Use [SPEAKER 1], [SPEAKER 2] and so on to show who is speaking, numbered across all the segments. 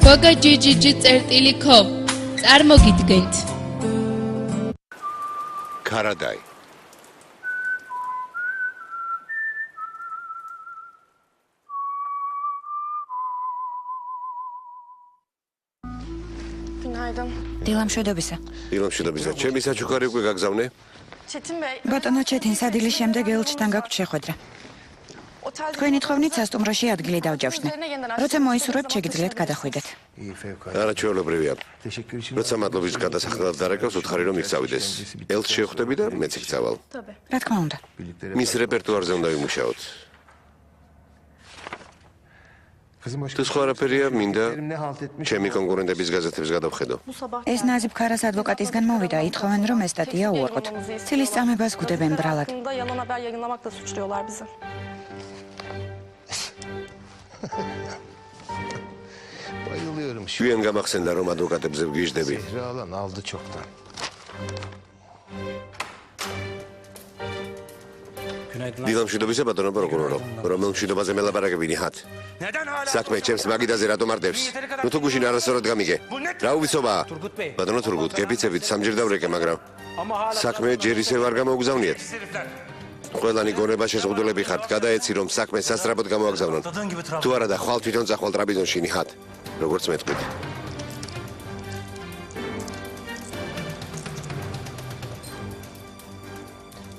[SPEAKER 1] გოგო ჯიჯიჯი წერტილი ქო წარმოგიდგენთ
[SPEAKER 2] ქარადაი
[SPEAKER 3] დილამშვიდობისა.
[SPEAKER 2] დილამშვიდობისა. ჩემი საჩუქარი უკვე გაგზავნე?
[SPEAKER 3] ბატონო ჩეთინ სადილის შემდეგ ელჩთან გაქვთ შეხვედრა. თქვენი თხოვნით სასტუმროში ადგილი დავჯავშნე. როცა მოისურვებთ, შეგიძლიათ გადახვიდეთ.
[SPEAKER 2] არაჩვეულებრივია. როცა მადლობის გადასახდელად დარეკავს, უთხარი რომ იქცავიდეს. ელჩს შევხვდები და მეც იქცავალ.
[SPEAKER 3] რა თქმა უნდა.
[SPEAKER 2] მის რეპერტუარზე უნდა ვიმუშაოთ. თუ სხვა არაფერია, მინდა ჩემი კონკურენტების გაზეთებს გადავხედო.
[SPEAKER 3] ეს ნაზიბ ქარას ადვოკატისგან მოვიდა, ითხოვენ რომ ეს სტატია უარყოთ. ცილის წამებას გვდებენ ბრალად.
[SPEAKER 2] ჩვენ გამახსენდა რომ ადვოკატებზე ვგიჟდები. დილამშვიდობისა ბატონო პროკურორო. რომელ მშვიდობაზე მელაპარაკებინი ხათ? საქმე ჩემს მაგიდაზე რატომ არდებს? ნუ თუ გუშინ არასწორად გამიგე. რა უვიცობაა? ბატონო თურგუტ, გეფიცებით სამჯერ დავრეკე, მაგრამ საქმე ჯერ ისევ არ გამოგზავნიეთ. ყველანი გონება შეზღუდულები ხართ, გადაეცი რომ საქმე სასწრაფოდ გამოაგზავნონ. თუ არა და ხვალ თვითონ წახვალ ტრაპიზონში ნიხათ. როგორც მეტყვით.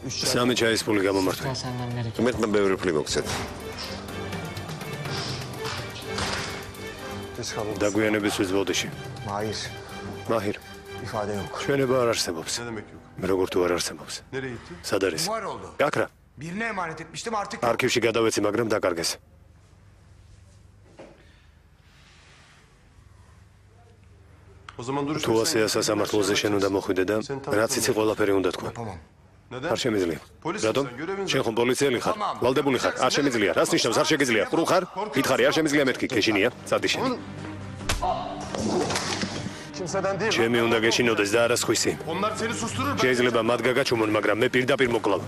[SPEAKER 2] სამი ჩაის ფული გამომართვე. მეტმა ბევრი ფული მოგცეთ. დაგვიანებისთვის ბოდიში. მაჰირ. ჩვენება არ არსებობს. როგორ თუ არ არსებობს. სად არის? გაქრა. არქივში გადავეცი, მაგრამ დაკარგეს. თუ ასეა სასამართლოზე შენ უნდა მოხვიდე და რაც იცი ყველაფერი უნდა თქვა. არ შემიძლია. რატომ? შენ ხომ პოლიციელი ხარ? ვალდებული ხარ? არ შემიძლია. რას ნიშნავს არ შეგიძლია? ყრუ ხარ? გითხარი არ შემიძლია მეთქი, ქეშინია, წადი შენ. ჩემი უნდა გეშინოდეს და არა სხვისი. შეიძლება მათ გაგაჩუმონ, მაგრამ მე პირდაპირ მოკლავ.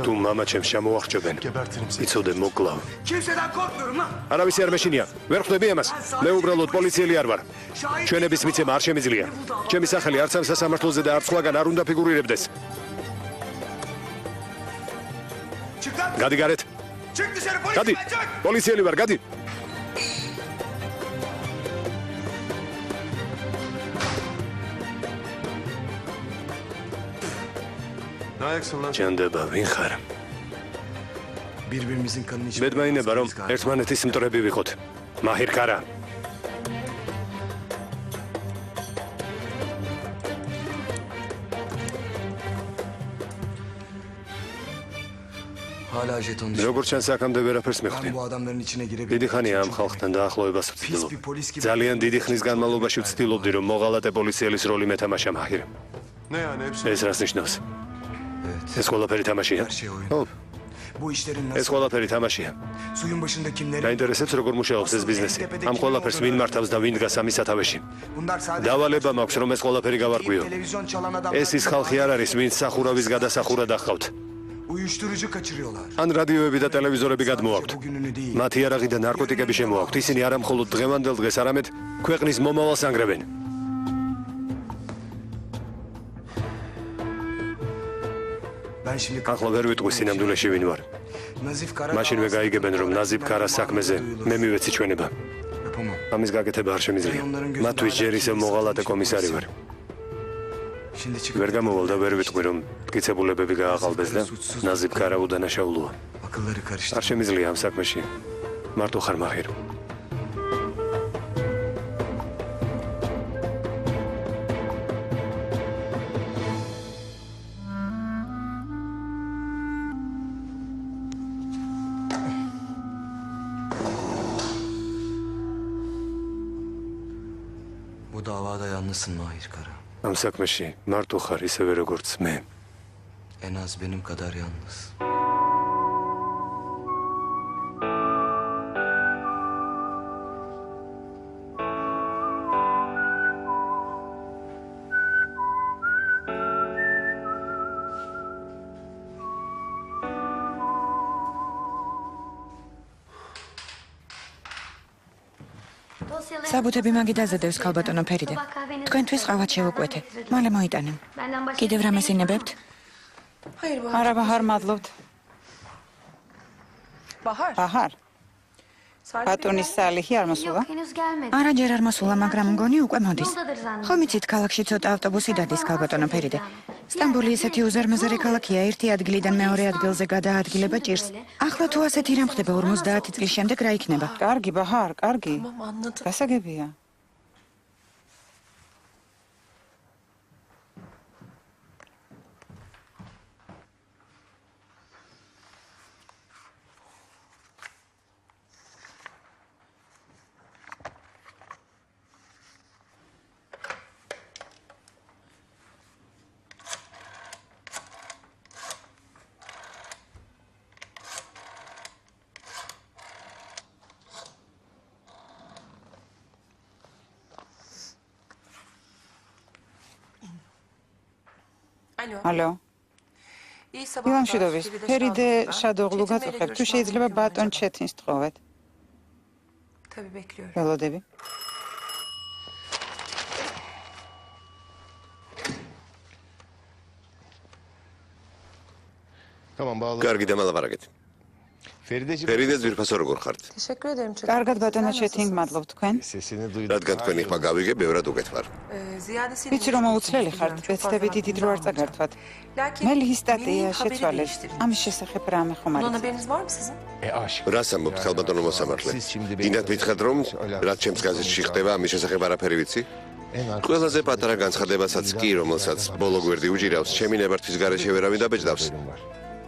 [SPEAKER 2] თუ მამა ჩემს ჩამოახჭებენ, იცოდე მოკლავ. არავისი არ მეშინია. ვერ ხვდები ამას? მე უბრალოდ პოლიციელი არ ვარ. ჩვენების მიცემა არ შემიძლია. ჩემი სახელი არც ამ სასამართლოზე და არც სხვაგან არ უნდა ფიგურირებდეს. გადი გარეთ. გადი. პოლიციელი ვარ, გადი. ჩანდება ვინ ხარ? მედმაინება რომ ერთმანეთის მტრები ვიყოთ. მაჰირ ქარა. როგორც ჩანს აქამდე ვერაფერს მეხვდი. დიდი ხანია ამ ხალხთან დაახლოებას ვცდილობ. ძალიან დიდი ხნის განმავლობაში ვცდილობდი რომ მოღალატე პოლიციელის როლი მეთამაშა მაჰირ. ეს რას ნიშნავს? ეს ყველაფერი თამაშია? ო. ეს ყველაფერი თამაშია. დაინტერესებს როგორ მუშაობს ეს ბიზნესი. ამ ყველაფერს ვინ მართავს და ვინ დგას ამის სათავეში? დავალება მაქვს რომ ეს ყველაფერი გავარკვიო. ეს ის ხალხი არ არის, ვინც სახურავის გადასახურად ახავთ. ან რადიოები და ტელევიზორები გადმოაქვთ. მათი იარაღი და ნარკოტიკები შემოაქვთ. ისინი არა მხოლოდ დღევანდელ დღეს, არამედ ქვეყნის მომავალს ანგრევენ. ახლა ვერ ვიტყვი სინამდვილეში ვინ ვარ. მაშინვე გაიგებენ რომ ნაზიბ ქარას საქმეზე მე მივეცი ჩვენება. ამის გაკეთება არ შემიძლია. მათთვის ჯერ ისევ მოღალატე კომისარი ვარ. ვერ გამოვალ და ვერ ვიტყვი რომ მტკიცებულებები გააყალბეს და ნაზიბ ქარა უდანაშაულოა. არ შემიძლია ამ საქმეში. მარტო ხარ მაჰირ.
[SPEAKER 4] Bu davada yalnızsın Mahir Kara.
[SPEAKER 2] ამ საქმეში მარტო ხარ ისევე როგორც მე.
[SPEAKER 4] En az benim kadar yalnız.
[SPEAKER 3] საბუთები მაგი დაზადებს ქალბატონო ფერიდე. თქვენთვის ყავად შევუკვეთე. მალე მოიტანენ. კიდევ რამეს ინებებთ?
[SPEAKER 5] არა, ბაჰარ, მადლობთ. ბაჰარ. ბატონის სალიჰი არ მოსულა?
[SPEAKER 3] არა, ჯერ არ მოსულა, მაგრამ მგონი უკვე მოდის. ხომ იცით, ქალაქში ცოტა ავტობუსი დადის ქალბატონო ფერიდე. სტამბოლი ესეთი უზარმაზარი ქალაქია, ერთი ადგილიდან მეორე ადგილზე გადაადგილება ჭირს. ახლა თუ ასეთი რამ ხდება 50 წლის შემდეგ რა იქნება?
[SPEAKER 5] კარგი, ბაჰარ, კარგი. გასაგებია. ალო. ივანშიდოვის, ფერიდე შადოღლუ გაწუხებ, თუ შეიძლება ბატონ ჩეთინს თხოვეთ. ველოდები.
[SPEAKER 6] კარგი დამალაპარაკეთ. ფერიდე ძვირფასო როგორ ხართ?
[SPEAKER 5] კარგად ბატონო ჩეთინ, მადლობთ თქვენ.
[SPEAKER 6] რადგან თქვენი ხმა გავიგე, ბევრად უკეთვარ.
[SPEAKER 5] ვიცი რომ მოუცლელი ხართ, ვეცდები დიდი დრო არ წაგართვათ. მე ლისტატია შეცვალეს. ამის შესახებ რამე ხომ არის?
[SPEAKER 6] რას ამბობთ ხალბატონო მოსამართლე? დინად მითხრათ რომ რაც ჩემს გაზეთში ხდება, ამის შესახებ არაფერი ვიცი? ყველაზე პატარა განცხადებასაც კი, რომელსაც ბოლო გვერდი უჭირავს, ჩემი ნებართვის გარეშე ვერავინ დაბეჭდავს.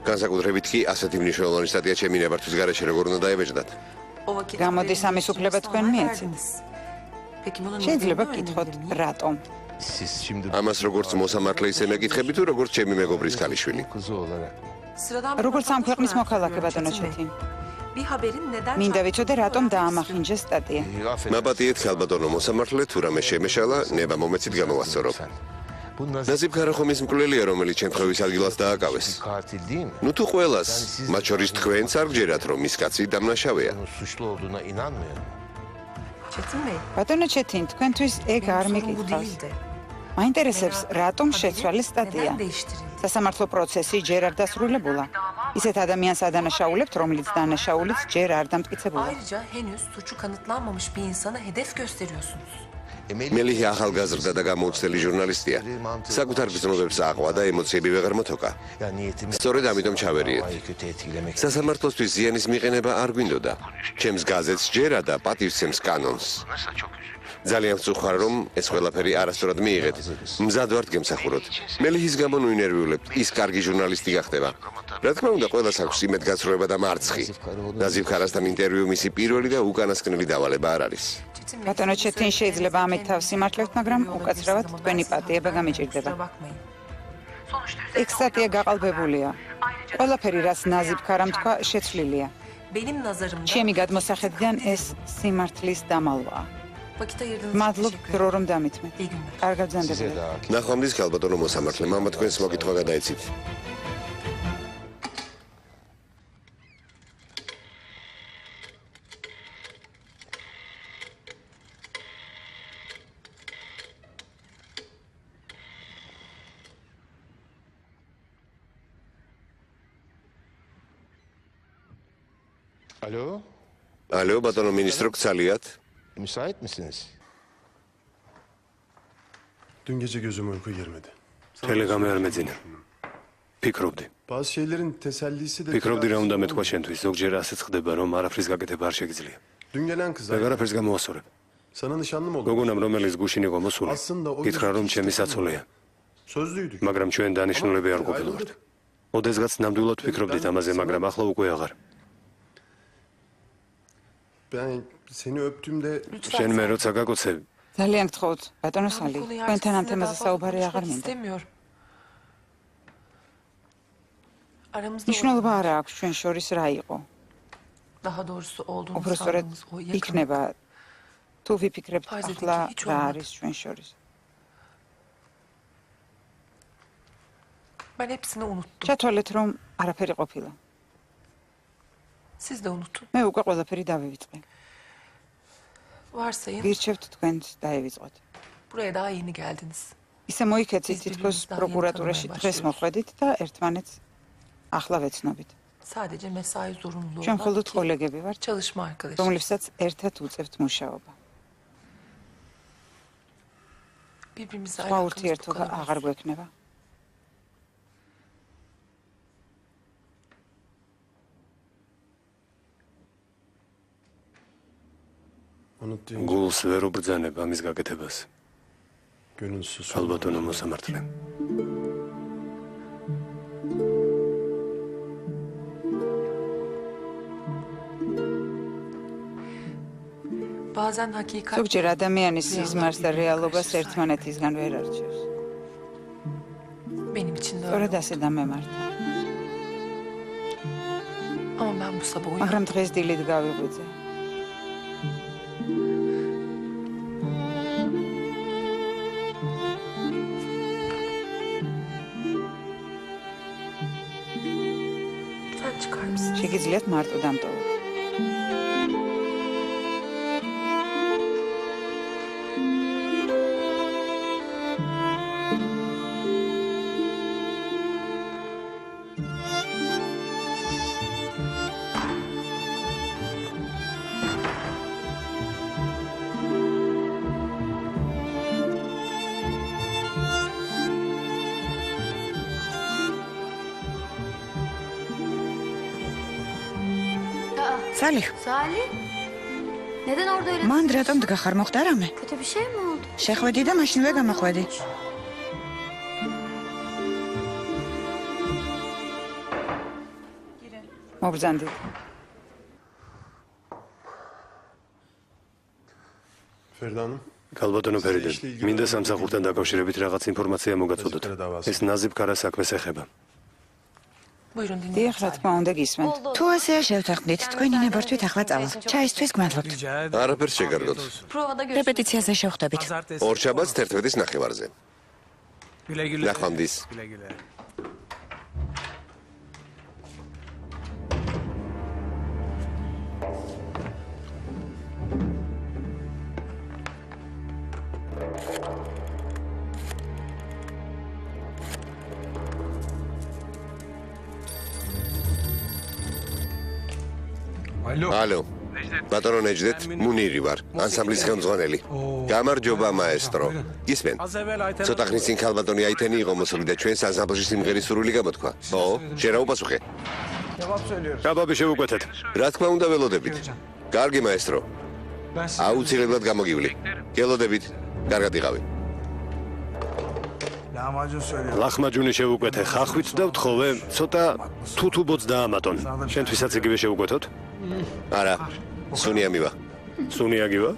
[SPEAKER 6] განსაკუთრებით კი ასეთი მნიშვნელოვანი სტატია ჩემი ნებართვის გარეშე როგორ უნდა დაებეჭდათ?
[SPEAKER 5] გამოდის ამის უფლება თქვენ მიეცით. შეიძლება გკითხოთ, რატომ?
[SPEAKER 6] ამას როგორც მოსამართლე ისე მეკითხები თუ როგორც ჩემი მეგობრის ქალიშვილი?
[SPEAKER 5] როგორც ამ ქვეყნის მოქალაქე ბატონო ჩეთინ. მინდა ვიცოდე რატომ დაამახინჯეს სტატია.
[SPEAKER 6] მაპატიეთ ხალბატონო მოსამართლე, თუ რამე შემეშალა, ნება მომეცით გამოვასწორებ. ნაზიბ ქარახომის მკვლელია, რომელიც შემთხვევის ადგილას დააკავეს. ნუ თუ ყველას, მათ შორის თქვენც არ გჯერათ, რომ ის კაცი დამნაშავეა.
[SPEAKER 5] ბატონო ჩეთინ, თქვენთვის ეგ არ მეკითხავს. მაინტერესებს, რატომ შეცვალეს სტატია. სასამართლო პროცესი ჯერ არ დასრულებულა. ისეთ ადამიანს ადანაშაულებთ, რომელიც დანაშაულიც ჯერ არ დამტკიცებულა.
[SPEAKER 7] Ayrıca henüz suçu kanıtlanmamış bir insana hedef gösteriyorsunuz.
[SPEAKER 6] მელიხი ახალგაზრდა და გამოუცდელი ჟურნალისტია. საკუთარ გრძნობებს აყვა და ემოციები ვეღარ მოთოკა. სწორედ ამიტომ ჩავერიეთ. სასამართლოსთვის ზიანის მიყენება არ გვინდოდა. ჩემს გაზეთს ჯერა და პატივცემს კანონს. ძალიან ვწუხარ, რომ ეს ყველაფერი არასწორად მიიღეთ. მზად ვართ გემსახუროთ. მელიხის გამო ნუ ინერვიულებთ, ის კარგი ჟურნალისტი გახდება. რა თქმა უნდა, ყველას აქვს იმედგაცრუება და მარცხი. ნაზიბ ქარასთან ინტერვიუ მისი პირველი და უკანასკნელი დავალება არ არის.
[SPEAKER 5] ბატონო ჩეთინ შეიძლება ამით თავს იმართლებთ, მაგრამ უკაცრავად თქვენი პატიება გამიჭირდება. ეგ სტატია გაყალბებულია. ყველაფერი, რაც ნაზიბ ქარამ თქვა, შეცვლილია. ჩემი გადმოსახედიდან ეს სიმართლის დამალვაა. მადლობთ დრო რომ დამითმეთ. კარგად ბრძანდებოდა.
[SPEAKER 6] ნახვამდის ხალბატონო მოსამართლე, მამა თქვენს მოკითხვა გადაეცით. ალო, ბატონო მინისტრო, გცალიათ?
[SPEAKER 8] Müsait misiniz?
[SPEAKER 2] Dün gece gözüme uyku girmedi.
[SPEAKER 9] Telegramı არ მეძინა. ფიქრობდი.
[SPEAKER 2] Bazı şeylerin tesellisi de
[SPEAKER 9] ფიქრობდი რა უნდა მეთქვა შენთვის, ზოგჯერ ასეც ხდება, რომ არაფრის გაკეთება არ შეგიძლია.
[SPEAKER 2] Dün gelen kız
[SPEAKER 9] ვეღარაფერს გამოვასწორებ.
[SPEAKER 2] sana nişanlım oldu.
[SPEAKER 9] გოგონამ რომელიც გუშინ იყო მოსული, გითხრა რომ ჩემი საცოლეა,
[SPEAKER 2] Sözlüydük.
[SPEAKER 9] მაგრამ ჩვენ დანიშნულები არ ყოფილვართ. ოდესღაც ნამდვილად ფიქრობდით ამაზე, მაგრამ ახლა უკვე აღარ.
[SPEAKER 2] Ben seni öptüğümde
[SPEAKER 9] შენ მე როცა გაკოცები,
[SPEAKER 5] ძალიან გთხოვთ, ბატონო სალი, თქვენთან ამ თემაზე საუბარი აღარ მინდა. მნიშვნელობა არ აქვს ჩვენ შორის რა იყო.
[SPEAKER 7] Daha doğrusu olduğunu
[SPEAKER 5] უბრალოდ
[SPEAKER 7] sandığımız o
[SPEAKER 5] იქნება
[SPEAKER 7] yakınlık.
[SPEAKER 5] თუ ვიფიქრებთ
[SPEAKER 7] Ფარზეთით
[SPEAKER 5] ახლა
[SPEAKER 7] კი
[SPEAKER 5] რა
[SPEAKER 7] ჩვენად.
[SPEAKER 5] არის ჩვენ შორის.
[SPEAKER 7] Ben hepsini unuttum.
[SPEAKER 5] ჩათვალეთ რომ არაფერი ყოფილა.
[SPEAKER 7] Siz de unutun.
[SPEAKER 5] მე უკვე ყველაფერი დავივიწყე.
[SPEAKER 7] Varsayın
[SPEAKER 5] ვირჩევთ თქვენს დაივიწყოთ.
[SPEAKER 7] buraya daha yeni geldiniz.
[SPEAKER 5] ისე მოიქეცით თითქოს პროკურატურაში დღეს მოხვედით და ერთმანეთს ახლა ვეცნობით.
[SPEAKER 7] Sadece mesai zorunluluğu
[SPEAKER 5] ჩვენ
[SPEAKER 7] var
[SPEAKER 5] მხოლოდ
[SPEAKER 7] ki
[SPEAKER 5] კოლეგები ვართ,
[SPEAKER 7] çalışma arkadaşı.
[SPEAKER 5] რომლებსაც ერთად უწევთ მუშაობა.
[SPEAKER 7] Birbirimizle
[SPEAKER 5] სხვა
[SPEAKER 7] alakamız bu
[SPEAKER 5] ურთიერთობა
[SPEAKER 7] kadar.
[SPEAKER 5] აღარ გვექნება.
[SPEAKER 2] გულს ვერ უბრძანებ ამის გაკეთებას. ალბათონო მოსამართლე.
[SPEAKER 7] Bazen hakikat
[SPEAKER 5] ზოგჯერ ადამიანის სიზმარს და რეალობას ერთმანეთისგან ვერ არჩევს.
[SPEAKER 7] benim için de öyle.
[SPEAKER 5] სწორედ ასე დამემართა.
[SPEAKER 7] Ama ben bu sabah uyandım.
[SPEAKER 5] მაგრამ დღეს დილით გავიღვიძე.
[SPEAKER 7] Sen çıkar mısın?
[SPEAKER 5] შეგიძლიათ მარტო დამტოვოთ. Salih,
[SPEAKER 8] Salih? Neden orada öyle?
[SPEAKER 3] მან რატომ დგახარ მოხდა რამე?
[SPEAKER 8] Kötü bir şey mi oldu?
[SPEAKER 3] შეხვედი და მაშინვე გამოხვედი.
[SPEAKER 5] მობრძანდით.
[SPEAKER 10] Ferdinand.
[SPEAKER 2] ალბათონო ფერიდე, მინდა სამსახურთან დაკავშირებით რაღაც ინფორმაცია მოგაწოდოთ. ეს ნაზიბ ქარას საქმეს ეხება.
[SPEAKER 7] Buyurun dinleyin.
[SPEAKER 5] დიახ, რა თქმა უნდა გისმენთ.
[SPEAKER 3] თუ ასეა შევთანხმდით, თქვენი ნებართვით ახლა წავალ. ჩაისთვის გმადლობთ.
[SPEAKER 6] არაფერს შეგარდოთ.
[SPEAKER 7] Provada görüşürüz.
[SPEAKER 3] რეპეტიციაზე შევხვდებით.
[SPEAKER 6] ორშაბათს 11-ის ნახევარზე. ნახვამდის. ალო. ბატონო ნეჯდეთ, მუნირი ვარ, ანსამბლის ხელმძღვანელი. გამარჯობა მაესტრო. გისმენ? ცოტა ხნის წინ ქალბატონი აითენი იყო მოსული და ჩვენს ანსამბლში სიმღერის სურვილი გამოთქვა. ო, შენ რა უპასუხე?
[SPEAKER 2] კაბაბი შევუკვეთეთ.
[SPEAKER 6] რა თქმა უნდა ველოდებით. კარგი მაესტრო. აუცილებლად გამოგივლი. გელოდებით. კარგად იყავი.
[SPEAKER 2] ლახმაჯუნი შევუკვეთე, ხახვით და ვთხოვე, ცოტა თუთუბოც დაამატონ. შენთვისაც იგივე შევუკვეთოთ?
[SPEAKER 6] არა. სუნია მივა.
[SPEAKER 2] სუნია გივა?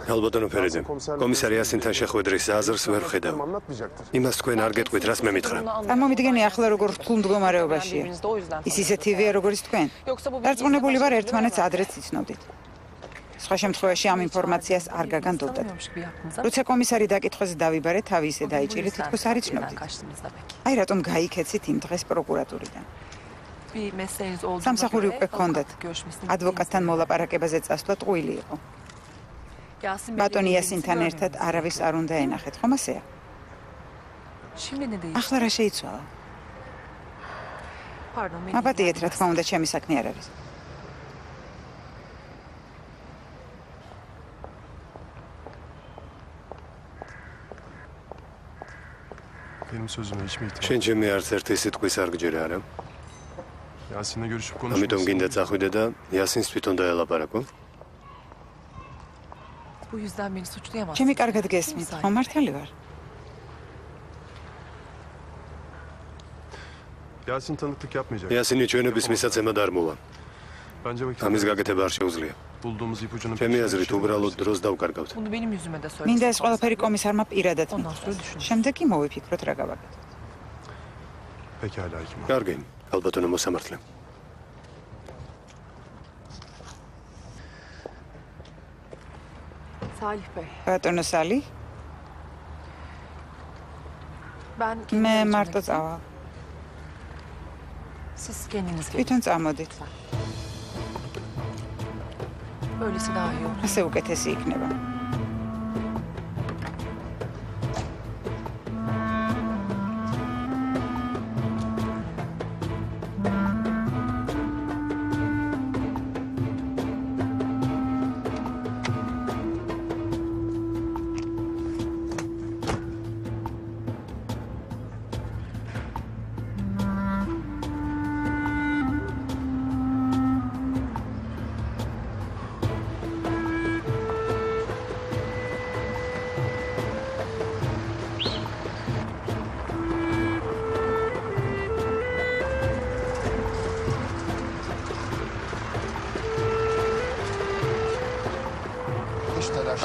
[SPEAKER 2] ალბათონო ფერიდე, კომისარი ასინთან შეხვედრის აზრს ვერ ვხედავ. იმას თქვენ არ გეტყვით, რას მე მითხრა.
[SPEAKER 5] წარმომიდგენი ახლა როგორ რთულ მდგომარეობაშია. ის ისეთივეა როგორც თქვენ. დარწმუნებული ვარ ერთმანეთს ადრეც იცნობდით. სხვა შემთხვევაში ამ ინფორმაციას არ გაგანდობდათ. როცა კომისარი დაკითხვას დავიბარე, თავი ისე დაიჭირე, თითქოს არ იცნობდით. აი რატომ გაიქეცით იმ დღეს პროკურატურიდან. სამსახური უკვე გქონდათ. ადვოკატთან მოლაპარაკებაზე წასვლა ტყუილი იყო. ბატონი იასინთან ერთად არავის არ უნდა ენახეთ, ხომ ასეა? ახლა რა შეიცვალა? მაპატიეთ, რა თქმა უნდა, ჩემი საქმე არ არის.
[SPEAKER 2] შენ ჩემი არც ერთი სიტყვის არ გჯერე, არა? ამიტომ გინდა წახვიდე და იასინს თვითონ დაელაპარაკო?
[SPEAKER 7] Bu yüzden beni suçlayamazsın.
[SPEAKER 5] ჩემი კარგად გესმით, ხომ მართალი ვარ?
[SPEAKER 2] იასინი ჩვენების მისაცემად არ მოვა. ამის გაკეთება არ შეუძლია. ჩემი აზრით უბრალოდ დროს დავკარგავთ.
[SPEAKER 7] Bunu benim yüzüme de söyle.
[SPEAKER 5] მინდა ეს ყველაფერი კომისარმა პირადად მითხრას. შემდეგ კი მოვიფიქროთ რა გავაკეთოთ.
[SPEAKER 2] კარგი, ალბათონო მოსამართლე.
[SPEAKER 7] Salih Bey,
[SPEAKER 5] ბატონო სალი, მე მარტო წავალ.
[SPEAKER 7] Siz kendiniz gelin.
[SPEAKER 5] თვითონ წამოდით.
[SPEAKER 7] Öylesi daha iyi olur.
[SPEAKER 5] ასე უკეთესი იქნება.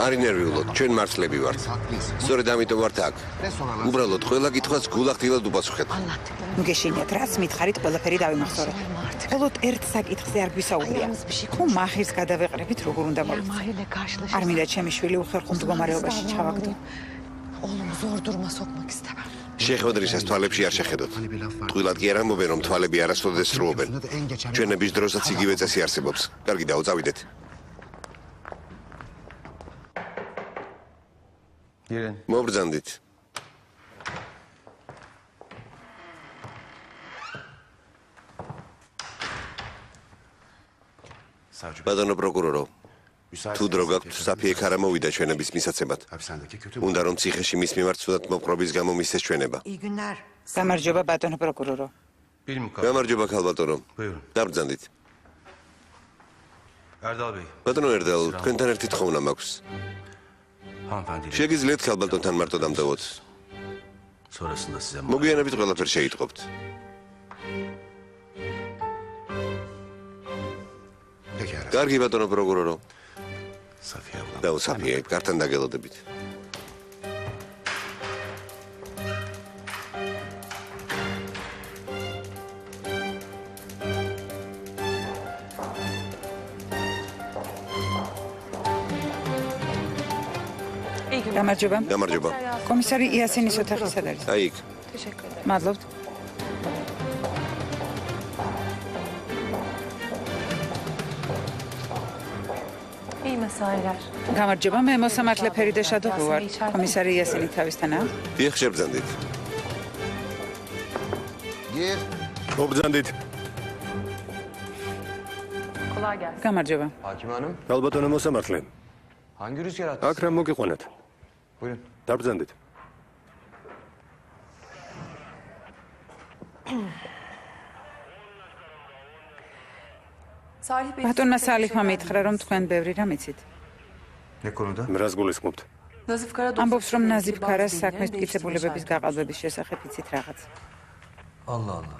[SPEAKER 6] არ ინერვიულოთ, ჩვენ მართლები ვართ. სწორედ ამიტომ ვართ აქ. უბრალოდ ყველა კითხვას გულახდილად უპასუხეთ.
[SPEAKER 5] მგეშინიათ, რაც მითხარით, ყველაფერი დავიმახსოვრეთ. მხოლოდ ერთ საკითხზე არ გვისაუბრია. თუ მაჰირს გადავეყრებით, როგორ უნდა მოვიქცეთ? არ მინდა ჩემი შვილი უხერხო მდგომარეობაში ჩავაგდო.
[SPEAKER 6] შეხვედრისას თვალებში არ შეხედოთ. ტყუილად კი არ ამბობენ, რომ თვალები არასოდეს სრულობენ. ჩვენების დროსაც იგივე წესი არსებობს. კარგი დაო, წავიდეთ. მობრძანდით. ბატონო პროკურორო, თუ დრო გაქვთ, საფიე ქარა მოვიდა ჩვენების მისაცემად. უნდა რომ ციხეში მის მიმართ ცუდად მოპყრობის გამო მისცეს ჩვენება.
[SPEAKER 5] გამარჯობა ბატონო პროკურორო.
[SPEAKER 6] გამარჯობა ქალბატონო. დაბრძანდით. ბატონო ერდალ, თქვენთან ერთი თხოვნა მაქვს. შეგიძლიათ ქალბატონთან მარტო დამტოვოთ. მოგვიანებით ყველაფერს შეიტყობთ. კარგი ბატონო პროკურორო. დაუ საფიე, კართან დაგელოდებით.
[SPEAKER 5] გამარჯობა.
[SPEAKER 6] გამარჯობა.
[SPEAKER 5] კომისარი იასინის ოთახი სად არის?
[SPEAKER 6] აი იქ.
[SPEAKER 5] მადლობთ.
[SPEAKER 7] İyi mesailer.
[SPEAKER 5] გამარჯობა, მე მოსამართლე ფერიდე შადოღუ ვარ. კომისარი იასინი თავისთანაა?
[SPEAKER 6] დიახ, შევბრძანდით.
[SPEAKER 2] მობრძანდით.
[SPEAKER 7] Kolay gelsin.
[SPEAKER 5] გამარჯობა.
[SPEAKER 2] ქალბატონო მოსამართლე.
[SPEAKER 11] Hangi rüzgar attı?
[SPEAKER 2] აქ რა მოგიყვანათ?
[SPEAKER 11] Buyurun.
[SPEAKER 2] დაბრძანდით.
[SPEAKER 7] Salih Bey.
[SPEAKER 5] ბატონმა სალიხმა მითხრა, რომ თქვენ ბევრი რამ იცით.
[SPEAKER 11] Ne konuda?
[SPEAKER 2] რას გულისხმობთ?
[SPEAKER 7] Nazif Karados'un
[SPEAKER 5] ამბობს, რომ ნაზიფ
[SPEAKER 7] bazı
[SPEAKER 5] ქარას
[SPEAKER 7] bilgileri
[SPEAKER 5] საქმის
[SPEAKER 7] değiştirmeye
[SPEAKER 5] მტკიცებულებების
[SPEAKER 7] çalışıyor.
[SPEAKER 5] გაყალბების შესახებ იცით რაღაც.
[SPEAKER 4] Allah Allah.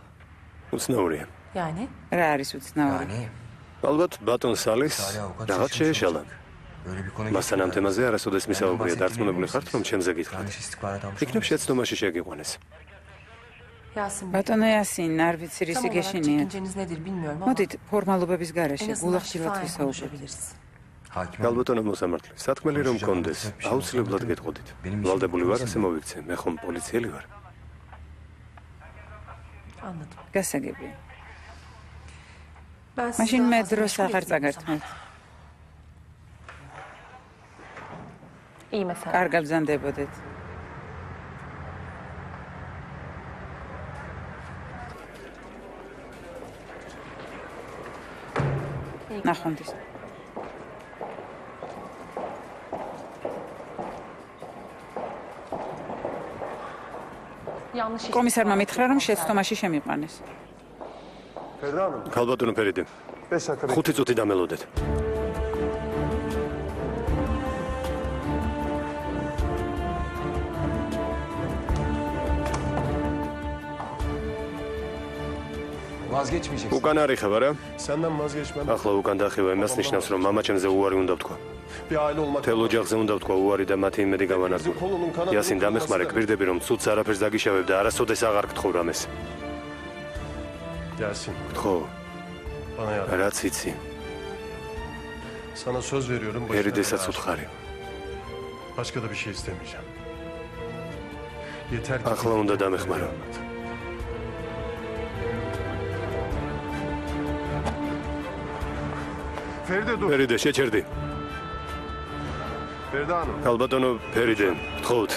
[SPEAKER 2] უცნაურია.
[SPEAKER 7] Yani?
[SPEAKER 5] რა არის უცნაური?
[SPEAKER 4] Yani
[SPEAKER 2] ალბათ ბატონ სალის რაღაც შეეშალა.
[SPEAKER 4] böyle bir konu
[SPEAKER 2] მასთან ამ თემაზე არასოდეს მისაუბრია. დარწმუნებული ხართ, რომ ჩემზე გითხრათ?
[SPEAKER 4] yanlış istihbarat almış.
[SPEAKER 2] იქნებ შეცდომაში შეგიყვანეს.
[SPEAKER 7] Yasin Bey.
[SPEAKER 5] ბატონო იასინ, არ ვიცი
[SPEAKER 7] Tam
[SPEAKER 5] რისი
[SPEAKER 7] olarak
[SPEAKER 5] გეშინიათ.
[SPEAKER 7] çekinceniz nedir bilmiyorum ama
[SPEAKER 5] მოდით ფორმალობების
[SPEAKER 7] en
[SPEAKER 5] გარეშე
[SPEAKER 7] azından
[SPEAKER 5] გულახდილად
[SPEAKER 7] şifaen
[SPEAKER 5] ვისაუბროთ.
[SPEAKER 7] konuşabiliriz.
[SPEAKER 4] Hakim
[SPEAKER 2] ქალბატონო მოსამართლე, სათქმელი რომ მქონდეს, აუცილებლად გეტყოდით. ვალდებული ვარ, ასე მოვიქცე. მე ხომ პოლიციელი ვარ.
[SPEAKER 7] Anladım.
[SPEAKER 5] გასაგებია.
[SPEAKER 7] Ben sizi
[SPEAKER 5] მაშინ
[SPEAKER 7] daha
[SPEAKER 5] მე
[SPEAKER 7] fazla
[SPEAKER 5] დროს
[SPEAKER 7] meşgul
[SPEAKER 5] აღარ
[SPEAKER 7] etmeyeyim o zaman.
[SPEAKER 5] წაგართმევთ.
[SPEAKER 7] İyi mesele.
[SPEAKER 5] კარგად ბრძანდებოდეთ. ნახონდის.
[SPEAKER 7] Yanlış iş.
[SPEAKER 5] კომისარმა მითხრა, რომ შეცდომაში შემიყვანეს.
[SPEAKER 2] ქალბატონო ფერიდი. 5 წუთი დამელოდეთ.
[SPEAKER 11] Vazgeçmeyeceksin.
[SPEAKER 2] უკან არიხებ არა?
[SPEAKER 10] Senden vazgeçmem.
[SPEAKER 2] ახლა უკან დახევა იმას ნიშნავს, რომ მამა ჩემზე უარი უნდა ვთქვა.
[SPEAKER 10] Bir aile olmak.
[SPEAKER 2] თელ ოჯახზე უნდა ვთქვა უარი და მათი იმედი გავანადგურე. იასინ დამეხმარე, გვირდები რომ ცუდს არაფერს დაგიშავებ და არასოდეს აღარ გთხოვ რამეს.
[SPEAKER 10] Yasin,
[SPEAKER 2] გთხოვ,
[SPEAKER 10] bana yardım.
[SPEAKER 2] რაც იცი,
[SPEAKER 10] Sana söz veriyorum.
[SPEAKER 2] ფერიდებსაც უთხარი.
[SPEAKER 10] Başka da bir şey istemeyeceğim.
[SPEAKER 2] ახლა უნდა დამეხმარო. ფერიდე, შეჩერდი. ქალბატონო ფერიდე, გთხოვთ.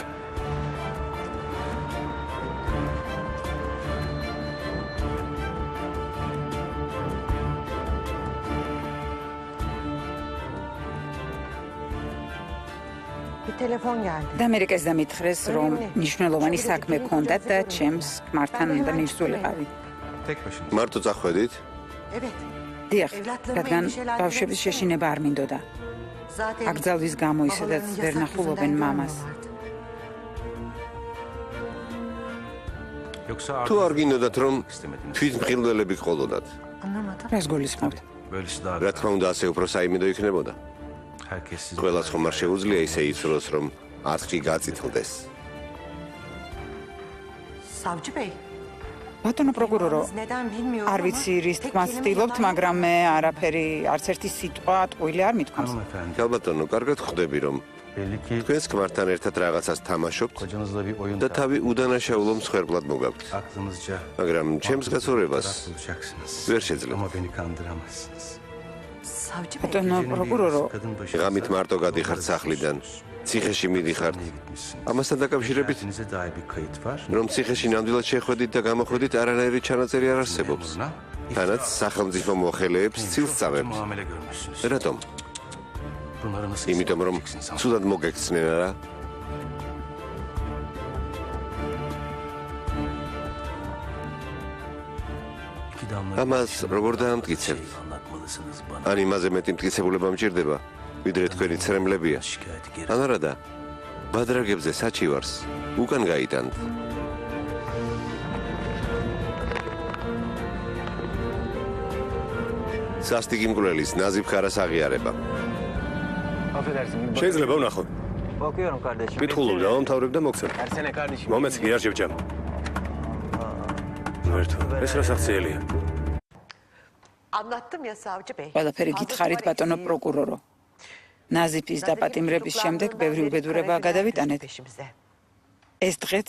[SPEAKER 5] და ამერიკას დამითხრეს, რომ მნიშვნელოვანი საქმე გქონდათ და ჩემს ქმართან უნდა მივსულიყავი.
[SPEAKER 6] მარტო წახვედით?
[SPEAKER 5] დიახ, რადგან ბავშვების შეშინება არ მინდოდა. აკრძალვის გამო ისედაც ვერ ნახულობენ მამას.
[SPEAKER 6] თუ არ გინდოდათ, რომ თვითმხილველები გყოლოდათ?
[SPEAKER 5] რას გულისხმობთ?
[SPEAKER 6] რა თქმა უნდა, ასე უფრო საიმედო იქნებოდა. ყველას ხომ არ შეუძლია ისე იცროს, რომ არხი გაწითლდეს.
[SPEAKER 5] ბატონო პროკურორო, არ ვიცი რის თქმას ვცდილობთ, მაგრამ მე არაფერი, არც ერთი სიტყვა ტყუილი არ მithქვამს.
[SPEAKER 6] ქალბატონო, კარგად ხვდები, რომ თქვენს ქმართან ერთად რაღაცას თამაშობთ და თავი უდანაშაულო მსხვერპლად მოგაქვთ. მაგრამ ჩემს გაცხოვრებას ვერ შეძლებ.
[SPEAKER 5] ბატონო პროკურორო,
[SPEAKER 6] ღამით მარტო გადიხართ სახლიდან, ციხეში მიდიხართ. ამასთან დაკავშირებით, რომ ციხეში ნამდვილად შეხვედით და გამოხვედით, არანაირი ჩანაწერი არ არსებობს. თანაც სახელმწიფო მოხელეებს ცილს წამებთ. რატომ? იმიტომ რომ ცუდად მოგექცნენ არა? ამას როგორ დაამტკიცებთ? ან იმაზე მეტი მტკიცებულება მჭირდება, ვიდრე თქვენი ცრემლებია? ან არადა? ბადრაგებზე საჩივარს უკან გაიტანთ. სასტიკი მკვლელის ნაზიფ ხარას აღიარება.
[SPEAKER 2] შეიძლება ვნახო. კითხულობ და ამთავრებ და მოგცემ. მომეც კი არ შევჭამ. ვერტო, ეს რა სახციელია?
[SPEAKER 5] ყველაფერი გითხარით, ბატონო პროკურორო. ნაზიფის დაპატიმრების შემდეგ ბევრი უბედურება გადავიტანეთ. ეს დღეც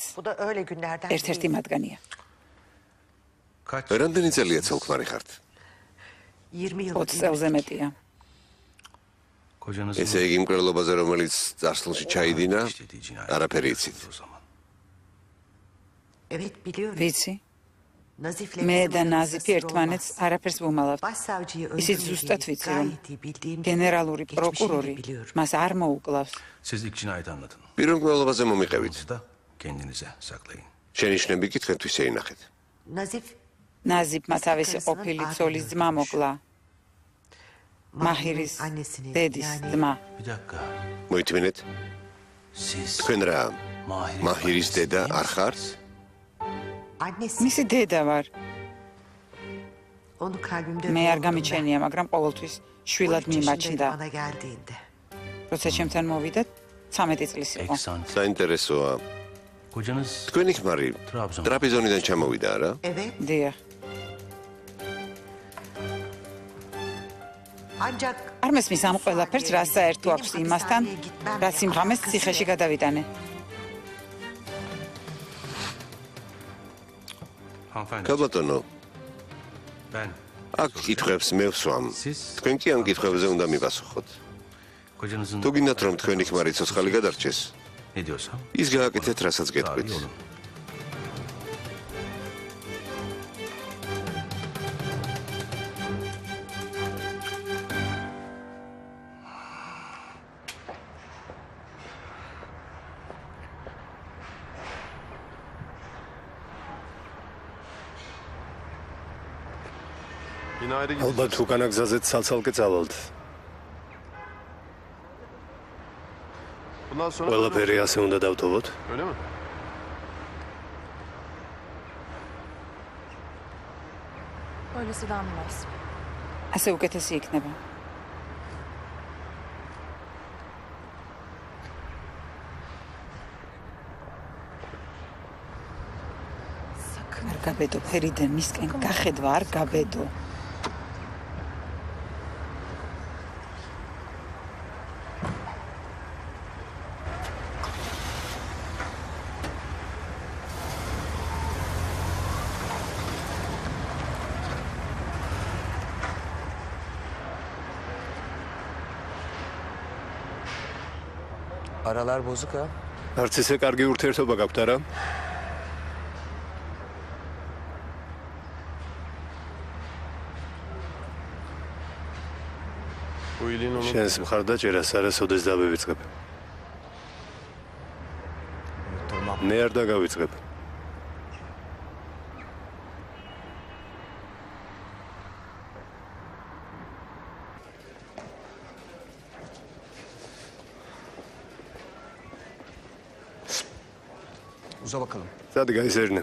[SPEAKER 5] ერთ-ერთი მათგანია.
[SPEAKER 6] რამდენი წელია ცოლ-ქმარი ხართ?
[SPEAKER 5] 20 წელზე მეტია.
[SPEAKER 6] ესე იგი მკვლელობაზე, რომელიც წარსულში ჩაიდინა, არაფერი იცით.
[SPEAKER 5] ვიცი. მე და ნაზიფი ერთმანეთს არაფერს ვუმალავთ. ისიც ზუსტად ვიცი, რომ გენერალური პროკურორი მას არ მოუკლავს.
[SPEAKER 6] პირველ მკვლელობაზე მომიყევით. შენიშვნები კი თქვენთვის შეინახეთ.
[SPEAKER 5] ნაზიფმა თავისი ყოფილი ცოლის ძმა მოკლა. მაჰირის დედის ძმა.
[SPEAKER 6] მოითმინეთ? თქვენ რა მაჰირის დედა არ ხართ?
[SPEAKER 5] მისი დედა ვარ. მე არ გამიჩენია, მაგრამ ყოველთვის შვილად მიმაჩნდა. როცა ჩემთან მოვიდა, 13 წლის იყო.
[SPEAKER 6] საინტერესოა. თქვენი ქმარი ტრაპეზონიდან ჩამოვიდა, არა?
[SPEAKER 5] დიახ. არ მესმის ამ ყველაფერს, რა საერთო აქვს იმასთან, რაც იმ ღამეს ციხეში გადავიტანე.
[SPEAKER 6] ქალბატონო, აქ კითხვებს მე ვსვამ. თქვენ კი ამ კითხვებზე უნდა მიპასუხოთ. თუ გინდათ, რომ თქვენი ქმარი ცოცხალი გადარჩეს, ის გააკეთეთ, რასაც გეტყვით.
[SPEAKER 2] ალბათ უკანა გზაზეც ცალ-ცალკე წავალთ. ყველაფერი ასე უნდა დავტოვოთ?
[SPEAKER 5] ასე უკეთესი იქნება. არ გაბედო, ფერიდე, მისკენ გახედვა, არ გაბედო.
[SPEAKER 4] Aralar bozuk ha.
[SPEAKER 2] არც ისე კარგი ურთიერთობა გაქვთ არა? შენს მხარდაჭერას არასოდეს დავივიწყებ. მე არ დაგავიწყებ.
[SPEAKER 11] Uza bakalım.
[SPEAKER 2] Hadi გაიზერნე.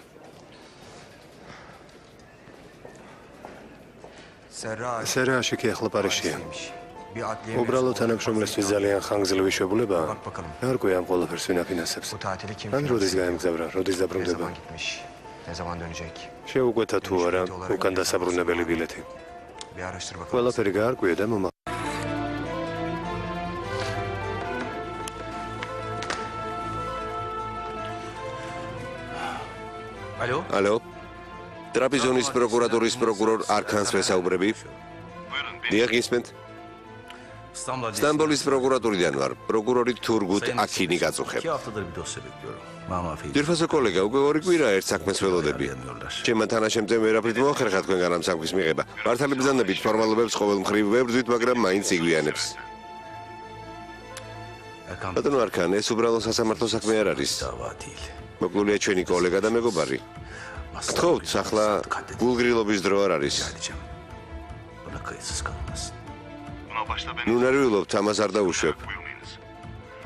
[SPEAKER 2] სერაში კი ახლა პარიზშია. უბრალოდ თანამშრომლისთვის ძალიან ხანგრძლივი შეულებაა. არ ყვი ამ ყველაფერს ვინ აფინანსებს. ან როდის გაემგზავრა, როდის დაბრუნდება. შეუკვეთა თუ არა უკან დასაბრუნებელი ბილეთი. ყველაფერი გაარკვია და მომა.
[SPEAKER 6] ალო? ტრაპიზონის პროკურატურის პროკურორ არქანს ვესაუბრები? დიახ, ისმენთ. სტამბოლის პროკურატურიდან ვარ. პროკურორი თურგუტ აკინი გაწუხებ. დირფასო კოლეგა, უკვე 2 კვირა ერთ საქმეს ველოდები. ჩემმა თანაშემწემ ვერაფრით მოახერხა თქვენგან ამ საქმის მიღება. მართალი ბრძანებით ფორმალობებს ყოველ მხრივ ვებრძვით, მაგრამ მაინც იგვიანებს. ბატონო არქან, ეს უბრალოდ სასამართლო საქმე არ არის. მოკლულია ჩვენი კოლეგა და მეგობარი. გთხოვთ, ახლა გულგრილობის დრო არ არის. ნუ ნერვიულობთ, ამას არ დაუშვებ.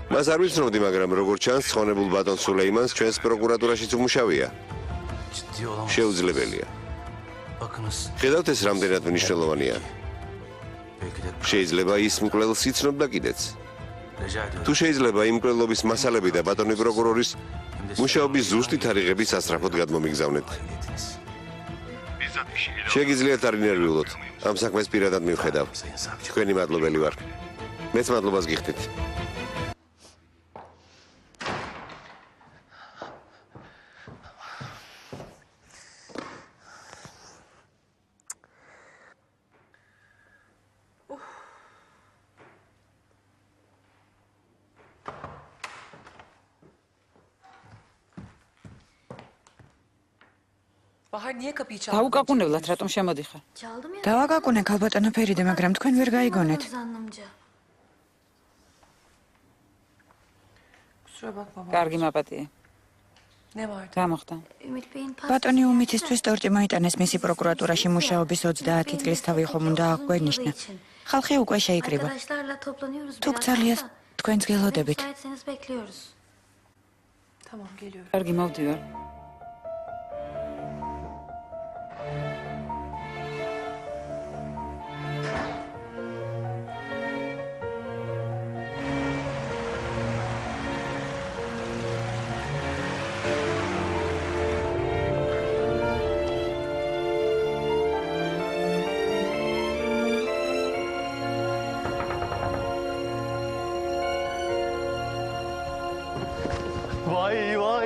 [SPEAKER 6] მას არ ვიცნობდი, მაგრამ როგორც ჩანს, ცხონებულ ბატონ სულეიმანს ჩვენს პროკურატურაშიც უმუშავია. შეუძლებელია. ხედავთ, ეს რამდენად მნიშვნელოვანია. შეიძლება ის მკვლელს იცნობდა კიდეც. თუ შეიძლება იმ მკვლელობის მასალები და ბატონი პროკურორის მუშაობის ზუსტი თარიღები სასწრაფოდ გადმომიგზავნეთ. შეგიძლიათ არ ინერვიულოთ. ამ საქმეს პირადად მივხედავ. თქვენი მადლობელი ვარ. მეც მადლობას გიხდით.
[SPEAKER 7] Bahar niye kapıyı çaldın?
[SPEAKER 5] დაუკაკუნებლად რატომ შემოდიხარ?
[SPEAKER 3] დავაკაკუნე ქალბატონო ფერიდე, მაგრამ თქვენ ვერ გაიგონეთ.
[SPEAKER 7] Kusura bakma.
[SPEAKER 5] კარგი მაპატიე.
[SPEAKER 7] Ne vardı?
[SPEAKER 5] რა მოხდა?
[SPEAKER 3] ბატონი უმიცისთვის ტორტი მოიტანეს მისი პროკურატურაში მუშაობის 30 წლის თავი ხომ უნდა აღვენიშნა. ხალხი უკვე შეიკრიბა. თუ გწალიათ, თქვენს გელოდებით.
[SPEAKER 7] Tamam geliyorum.
[SPEAKER 5] კარგი მოვდივარ.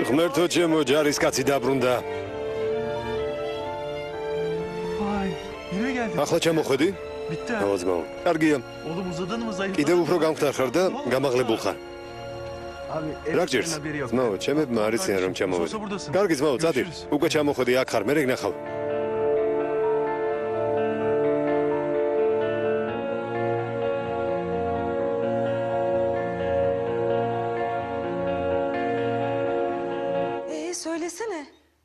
[SPEAKER 2] ღმერთო ჩემო, ჯარისკაცი დაბრუნდა. ახლა ჩამოხვედი? ავაზმაო. კარგია. კიდევ უფრო გამხდარ ხარ და გამაღლებულ ხარ. რა გჭირს? ძმაო, ჩემებმა არ იციან რომ ჩამოვედი. კარგი ძმაო, წადիր. უკვე ჩამოხვედი, აქ ხარ, მე რეგნახავ.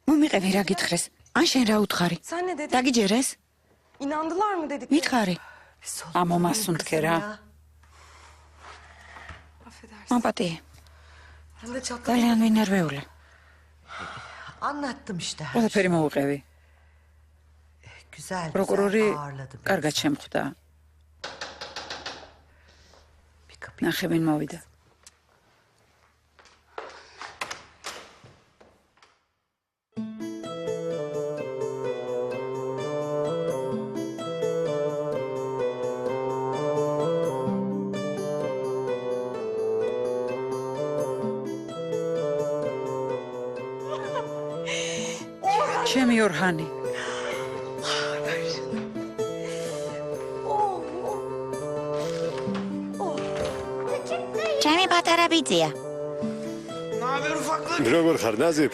[SPEAKER 3] მომიყევი რა გითხრეს? ან შენ რა უთხარი? დაგიჯერეს?
[SPEAKER 12] İnandılar mı dedik?
[SPEAKER 3] ვითხარი?
[SPEAKER 5] ამომასუნთქე რა.
[SPEAKER 3] მაპატიე.
[SPEAKER 12] Ben de çatladım.
[SPEAKER 3] ძალიან ვინერვეული.
[SPEAKER 12] Anlattım işte.
[SPEAKER 5] ყველაფერი მოუყევი.
[SPEAKER 12] Güzel.
[SPEAKER 5] პროკურორი
[SPEAKER 12] ağırladı beni.
[SPEAKER 5] კარგად შემხვდა. ნახე ვინ მოვიდა. ჩემი ორჰანი.
[SPEAKER 3] ჩემი პატარა ბიძია.
[SPEAKER 2] როგორ ხარ, ნაზიფ?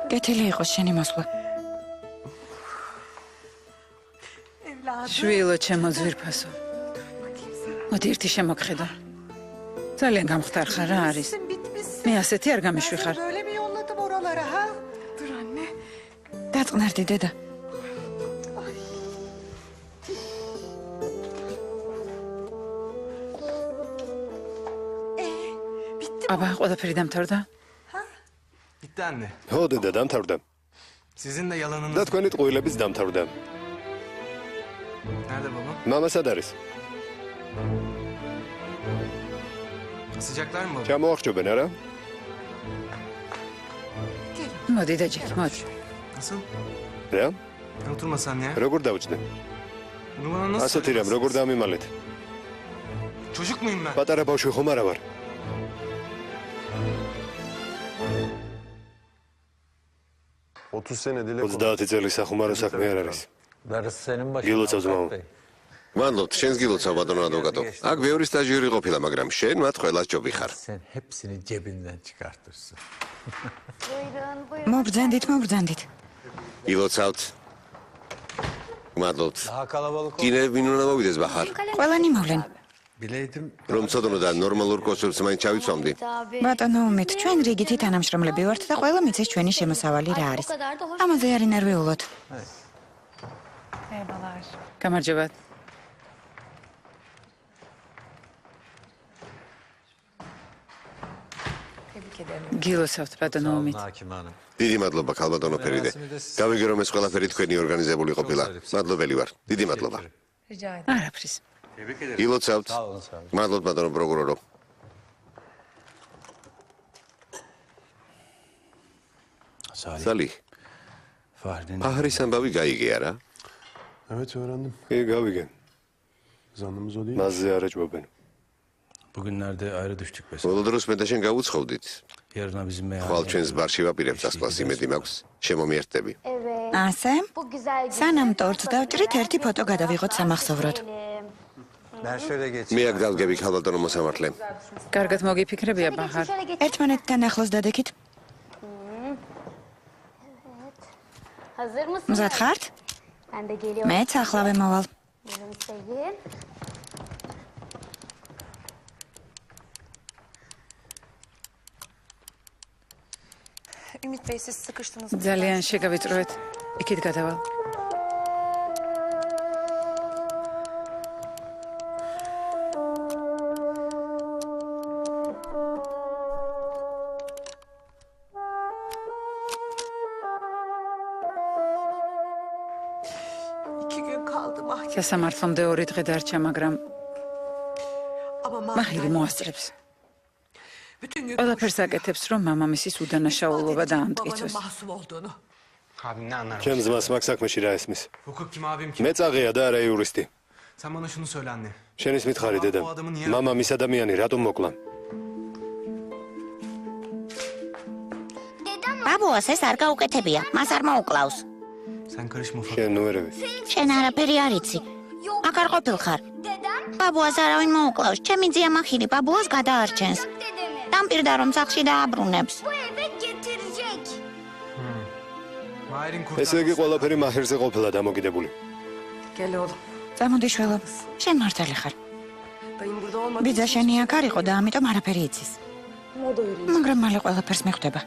[SPEAKER 3] კეთილი იყოს შენი მოსვლა.
[SPEAKER 5] შვილო ჩემო ძვირფასო. მოდი ერთი შემოგხედა. ძალიან გამხდარ ხარ რა არის? მე ასეთი არ გამიშვიხარ.
[SPEAKER 3] დაწყნარდი დედა.
[SPEAKER 5] აბა, ყველაფერი დამთავრდა?
[SPEAKER 11] Bitti anne.
[SPEAKER 2] ხო, დედა, დამთავრდა.
[SPEAKER 11] Sizin de yalanınız.
[SPEAKER 2] და თქვენი ტყუილებიც დამთავრდა.
[SPEAKER 11] Nerede baba?
[SPEAKER 2] მამა სად არის?
[SPEAKER 11] Asacaklar mı baba?
[SPEAKER 2] ჩამოახჭობენ, არა?
[SPEAKER 5] მოდი დაჭიქ, მოდი.
[SPEAKER 11] Nasıl?
[SPEAKER 2] რა?
[SPEAKER 11] Oturmasan ya.
[SPEAKER 2] როგორ დავჭდე?
[SPEAKER 11] Bunu bana nasıl
[SPEAKER 2] ასეთი რამ, როგორ დამიმალეთ?
[SPEAKER 11] Çocuk muyum ben?
[SPEAKER 2] პატარა ბავშვი ხომ არა ვარ?
[SPEAKER 10] sene
[SPEAKER 2] 30 წელი სახუმარო საქმე არ არის. გილოცავს მამა.
[SPEAKER 6] მადლობთ, შენს გილოცავ ბატონო ადვოკატო. აქ ბევრი სტაჟიორი ყოფილა, მაგრამ შენ მათ ყველას ჯობი ხარ.
[SPEAKER 13] Sen hepsini cebinden çıkartırsın.
[SPEAKER 3] მობრძანდით.
[SPEAKER 6] გილოცავთ. მადლობთ. კინე ვინ უნდა მოვიდეს ბახარ?
[SPEAKER 3] ყველანი მოვლენ.
[SPEAKER 13] Bileydim.
[SPEAKER 6] რომ ცოდნოდა ნორმალურ კოსტუმს მაინც ჩავიცვამდი.
[SPEAKER 3] ბატონო უმეთ, ჩვენ რიგითი თანამშრომლები ვართ და ყველა მიცეს ჩვენი შემოსავალი რა არის. ამაზე არ ინერვიულოთ.
[SPEAKER 5] გამარჯობა. გილოცავთ ბატონო უმეთ.
[SPEAKER 6] დიდი მადლობა ქალბატონო ფერიდე. გავიგე რომ ეს ყველაფერი თქვენი ორგანიზებული ყოფილა. მადლობელი ვარ. დიდი მადლობა.
[SPEAKER 5] არაფრის.
[SPEAKER 6] გილოცავთ. მადლობთ ბატონო პროკურორო. სალი. აჰრის ამბავი გაიგე არა?
[SPEAKER 10] Evet öğrendim.
[SPEAKER 2] კი, გავიგე.
[SPEAKER 10] Zanımız o değil.
[SPEAKER 2] მასზე არ ეჭვობენ.
[SPEAKER 13] Bugünlerde ayrı düştük be.
[SPEAKER 6] ბოლო დროს მე და შენ გავუცხოვდით.
[SPEAKER 13] Yarına bizim meyhane.
[SPEAKER 6] ხვალ ჩვენს ბარში ვაპირებთ ასკლას იმედი მაქვს. შემომიერთდები.
[SPEAKER 3] ასე? სანამ ტორტს დავჭრით, ერთი ფოტო გადავიღოთ სამახსოვროდ.
[SPEAKER 4] Ben şöyle geçeyim.
[SPEAKER 6] მე აქ დავდგები ქალბატონო მოსამართლე.
[SPEAKER 5] კარგად მოგიფიქრებია ბახარ.
[SPEAKER 3] ერთმანეთთან ახლოს დადექით. მზად ხართ? მეც ახლავე მოვალ.
[SPEAKER 12] Ümit Bey siz sıkıştınız.
[SPEAKER 5] ძალიან შეგავიწროეთ. იქით გადავალ. სასამართლომდე 2 დღე დარჩა, მაგრამ მაჰირი მოასწრებს. ყველაფერს აკეთებს, რომ მამამისის უდანაშაულობა დაამტკიცოს.
[SPEAKER 11] Abim ne anlar?
[SPEAKER 2] ჩემს ძმას მაგ საქმეში რა ესმის?
[SPEAKER 11] Hukuk kim abim kim?
[SPEAKER 2] მე წაღია და არა იურისტი.
[SPEAKER 11] Sen bana şunu söyle anne.
[SPEAKER 2] შენის მითხარი დედა. მამამის ადამიანი რატომ მოკლა?
[SPEAKER 3] ბაბუას ეს არ გაუკეთებია, მას არ მოუკლავს.
[SPEAKER 11] Sen karışma ufak.
[SPEAKER 2] შენ ნუერები.
[SPEAKER 3] შენ არაფერი არ იცი. აქ არ ყოფილხარ. ბაბუას არავინ მოუკლავს. ჩემი ძია მაჰირი ბაბუას გადაარჩენს. დამპირდა რომ სახლში დააბრუნებს.
[SPEAKER 11] Mahir'in
[SPEAKER 2] ესე იგი ყველაფერი მაჰირზე ყოფილა დამოკიდებული.
[SPEAKER 12] Gel oğlum.
[SPEAKER 3] წამოდი შველო. შენ მართალი ხარ.
[SPEAKER 12] Dayım burada olmadı.
[SPEAKER 3] ბიძა შენი აქ არ იყო და ამიტომ არაფერი იცის.
[SPEAKER 12] O da öyle.
[SPEAKER 3] მაგრამ მალე ყველაფერს მიხვდება.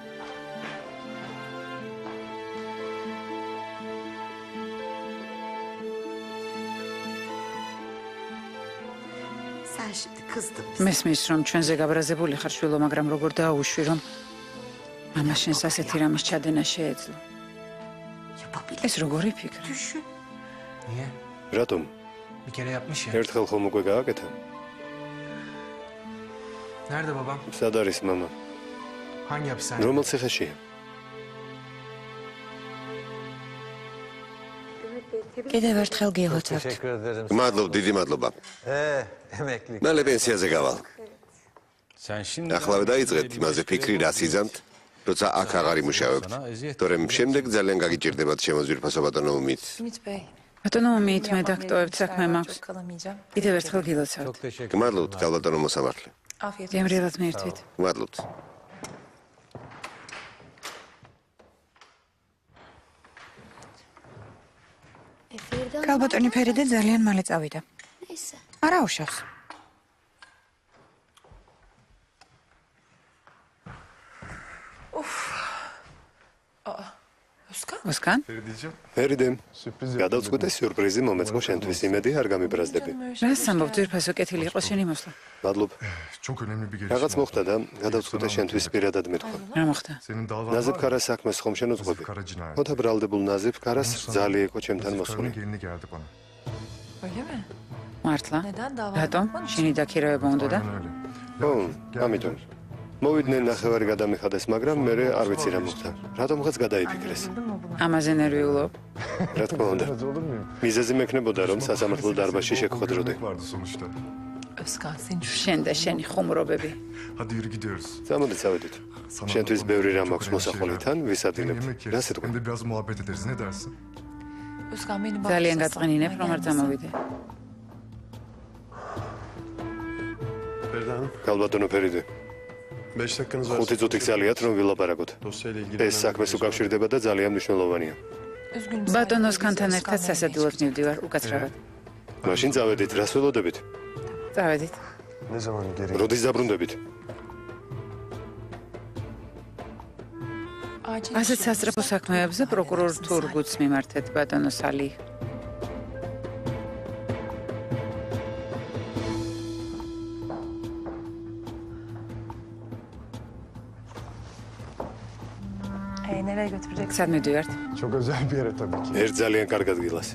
[SPEAKER 12] Sen şimdi kızdın.
[SPEAKER 5] მესმის რომ ჩვენზე გაბრაზებული ხარ შვილო, მაგრამ როგორ დააუშვი რომ მამა შენს ასეთი რამის ჩადენა შეეძლო. ეს როგორი ფიქრი?
[SPEAKER 11] Niye?
[SPEAKER 2] რატომ?
[SPEAKER 11] Bir kere yapmış ya.
[SPEAKER 2] ერთხელ ხომ უკვე გააკეთა?
[SPEAKER 11] Nerede babam?
[SPEAKER 2] სად არის მამა?
[SPEAKER 11] Hangi hapishane?
[SPEAKER 2] რომელ ციხეშია?
[SPEAKER 3] კიდევ ერთხელ გილოცავთ.
[SPEAKER 4] Teşekkür ederim.
[SPEAKER 6] მადლობ, დიდი მადლობა.
[SPEAKER 4] Emeklilik.
[SPEAKER 6] მალე პენსიაზე გავალ.
[SPEAKER 13] Sen şimdi
[SPEAKER 6] ახლავე დაიწყეთ იმაზე ფიქრი, რა სიზამთ, როცა აქ აღარ იმუშავებთ. თორემ შემდეგ ძალიან გაგიჭირდებათ შემოძვირფასო ბატონო უმით.
[SPEAKER 12] Ümit Bey
[SPEAKER 5] ბატონო მიითმე დაქტოვებთ საქმე მაქვს. კიდევ ერთხელ გილოცავთ.
[SPEAKER 6] გმადლობთ, ქალბატონო მოსამართლე.
[SPEAKER 5] გემრიელად მიირთვით.
[SPEAKER 6] გმადლობთ.
[SPEAKER 3] კალბატონი ფერიდე ძალიან მალე წავიდა. არა უშავს.
[SPEAKER 5] ოსკან?
[SPEAKER 2] ფერიდე, გადავწყვიტე სიურპრიზი მომეწყო შენთვის, იმედი არ გამიბრაზდები.
[SPEAKER 5] რას ამბობ ძვირფასო კეთილი იყო შენი მოსვლა?
[SPEAKER 2] მადლობ. რაღაც მოხდა და გადავწყვიტე შენთვის პირადად მეთქვა.
[SPEAKER 5] რა მოხდა?
[SPEAKER 2] ნაზიფ ქარას საქმეს ხომ შენუძღვები? ხოთა ბრალდებულ ნაზიფ ქარას ძალი იყო ჩემთან მოსული.
[SPEAKER 5] მართლა? რატომ? შენი დაქირავება უნდა და?
[SPEAKER 2] ო, ამიტომ. მოვიდნენ ნახევარი გადამიხადეს, მაგრამ მე არ ვიცი რა მოხდა. რატომღაც გადაიფიქრეს.
[SPEAKER 5] ამაზე ნერვიულობ?
[SPEAKER 2] რა თქმა უნდა. მიზეზი მექნებოდა, რომ სასამართლო დარბაზში შეგხვედროდე.
[SPEAKER 5] შენ და შენი ხუმრობები.
[SPEAKER 2] წამოდი წავედით. შენთვის ბევრი რამ აქვს მოსაყოლი, თან ვისადილებთ. რა სიტყვა?
[SPEAKER 5] ძალიან გაწყენინებ, რომ არ წამოვიდე.
[SPEAKER 2] კალბატონო ფერიდე. 5 წუთი გძალიათ, რომ ვილაპარაკოთ. ეს საქმეს უკავშირდება და ძალიან მნიშვნელოვანია.
[SPEAKER 5] ბატონოს კანთან ერთად სასადილოდ მივდივარ უკაცრავად.
[SPEAKER 2] მაშინ წავედით, რას ველოდებით?
[SPEAKER 5] წავედით.
[SPEAKER 2] როდის დაბრუნდებით?
[SPEAKER 5] ასეთ სასწრაფო საქმეებზე პროკურორ თურგუც მიმართეთ, ბატონო სალი. სად მივდივართ?
[SPEAKER 2] ერთ ძალიან კარგ ადგილას.